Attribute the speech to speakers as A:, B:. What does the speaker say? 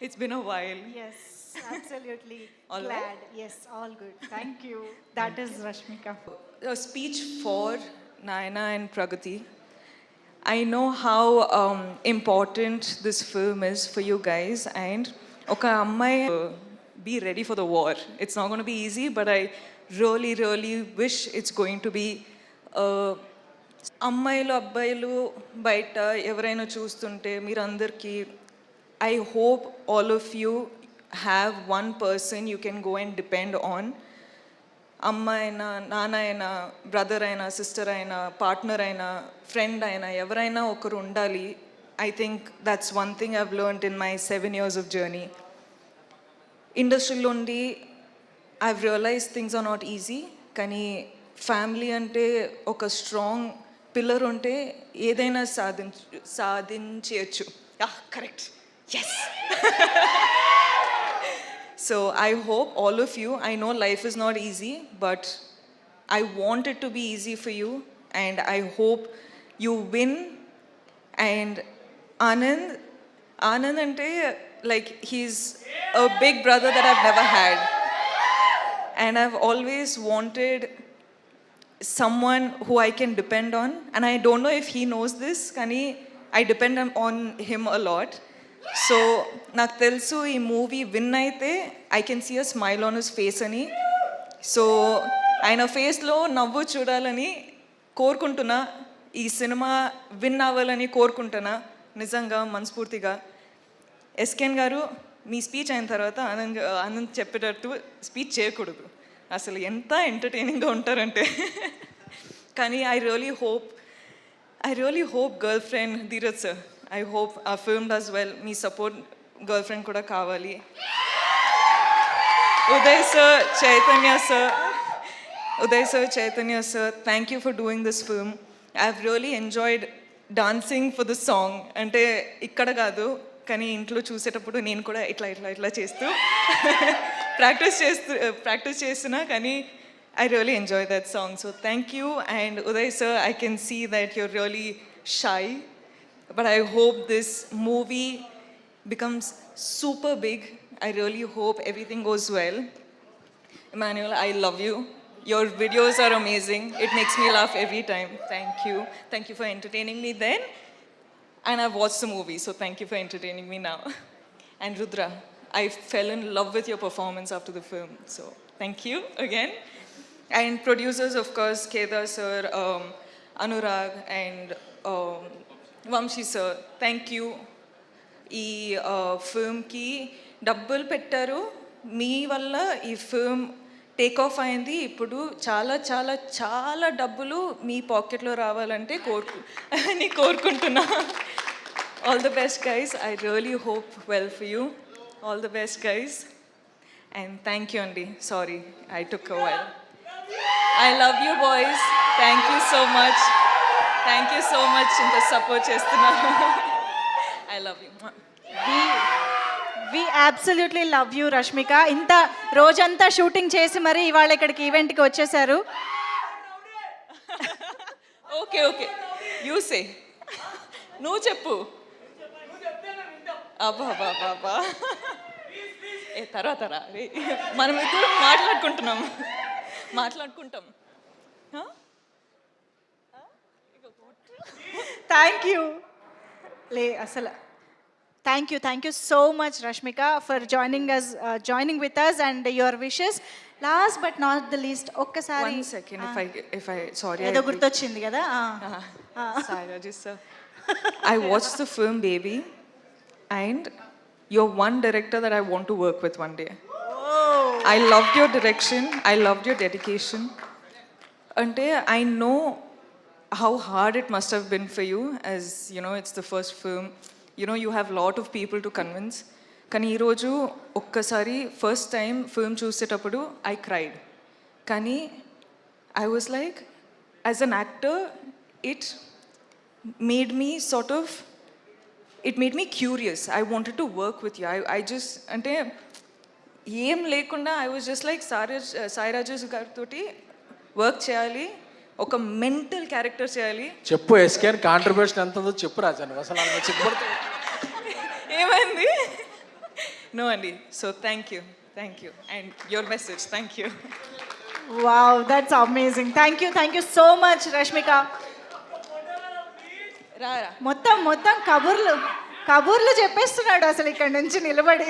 A: It's been a while.
B: Yes, absolutely.
A: All
B: Glad.
A: right?
B: Yes, all good. Thank you. That is Rashmika.
A: A speech for Naina and Pragati. I know how important this film is for you guys, and okay, Ammai, be ready for the war. It's not going to be easy, but I really, really wish it's going to be. అమ్మాయిలు అబ్బాయిలు బయట ఎవరైనా చూస్తుంటే మీరందరికీ I hope all of you have one person you can go and depend on. అమ్మ అయినా నాన్న అయినా బ్రదర్ అయినా సిస్టర్ అయినా పార్ట్నర్ అయినా ఫ్రెండ్ అయినా ఎవరైనా ఒకరు ఉండాలి. I think that's one thing I've learned in my 7 years of journey. ఇండస్ట్రీలో ఉండి I've realise things are not easy, కానీ ఫ్యామిలీ అంటే ఒక స్ట్రాంగ్ పిల్లర్ ఉంటే ఏదైనా సాధించవచ్చు. Correct, yes. So I hope all of you, I know life is not easy, but I want it to be easy for you, and I hope you win. And Anand ante, like, he's a big brother that I've never had, and I've always wanted someone who I can depend on, and I don't know if he knows this, kani I depend on him a lot. సో నాకు తెలుసు ఈ movie win అయితే I can see a smile on his face అని. సో ఆయన ఫేస్లో నవ్వు చూడాలని కోరుకుంటున్నా. ఈ సినిమా విన్ అవ్వాలని కోరుకుంటున్నా నిజంగా మనస్ఫూర్తిగా. ఎస్కెన్ గారు, మీ స్పీచ్ అయిన తర్వాత ఆనంద్ చెప్పేటట్టు స్పీచ్ చేయకూడదు. అసలు ఎంత ఎంటర్టైనింగ్గా ఉంటారంటే. కానీ I really hope girl friend Dheeraj sir, I hope our film does well. Me support girlfriend kuda kavali. Uday sir, Chaitanya sir, thank you for doing this film. I've really enjoyed dancing for the song. Ante ikkada kaadu, kani intlo chusetappudu nenu kuda itla chestu practice chestuna, kani I really enjoy that song. So thank you. And Uday sir, I can see that you're really shy, but I hope this movie becomes super big. I really hope everything goes well. Emmanuel, I love you. Your videos are amazing. It makes me laugh every time. Thank you for entertaining me then, and I've watched the movie, so thank you for entertaining me now. And Rudra, I fell in love with your performance after the film, so thank you again. And producers, of course, Kedar sir, Anurag, and Vamshi sir, thank you. ఈ ఫిల్మ్కి డబ్బులు పెట్టారు, మీ వల్ల ఈ film take off అయింది. ఇప్పుడు చాలా చాలా చాలా డబ్బులు మీ పాకెట్లో రావాలంటే కోరుకుంటున్నా. All the best guys. I really hope well for you. All the best guys, and thank you అండి. Sorry I took a while. I love you boys. Thank you so much. Thank you so much ఇంత support చేస్తున్నారు. I love you.
B: We absolutely love you Rashmika. ఇంత రోజంతా shooting చేసి మరి ఇవాళ ఇక్కడికి ఈవెంట్కి వచ్చేసారు.
A: ఓకే యూ సే, నువ్వు చెప్పు. అబ్బా ఏ తర్వాత మనం ఇద్దరు మాట్లాడుకుంటాం.
B: Thank you. అసలు thank you so much Rashmika for joining with us and your wishes. Last but not the least, ఒక్కసారి ఏదో గుర్తొచ్చింది కదా.
A: I watched the film Baby, and you're one director that I want to work with one day. I loved your direction, I loved your dedication. Ante I know how hard it must have been for you, as you know, it's the first film. You know, you have a lot of people to convince. కానీ ఈరోజు ఒక్కసారి first time film చూసేటప్పుడు I cried. కానీ I was like, as an actor it made me curious. I wanted to work with you. I just అంటే ఏం లేకుండా I was just like Sai Raju గారితో work చేయాలి, ఒక మెంటల్ క్యారెక్టర్ చేయాలి.
C: చెప్పు ఎస్కేన్ కాంట్రిబ్యూషన్ ఎంత ఉందో చెప్పు రాజా. అసలు చెప్పబడుతుంది
A: ఏమైంది? No, Andy. So thank you. And your message, thank you.
B: Wow that's amazing. Thank you so much Rashmika.
A: Rara.
B: మొత్తం కబుర్లు చెప్పేస్తున్నాడు అసలు ఇక్కడ నుంచి నిలబడి.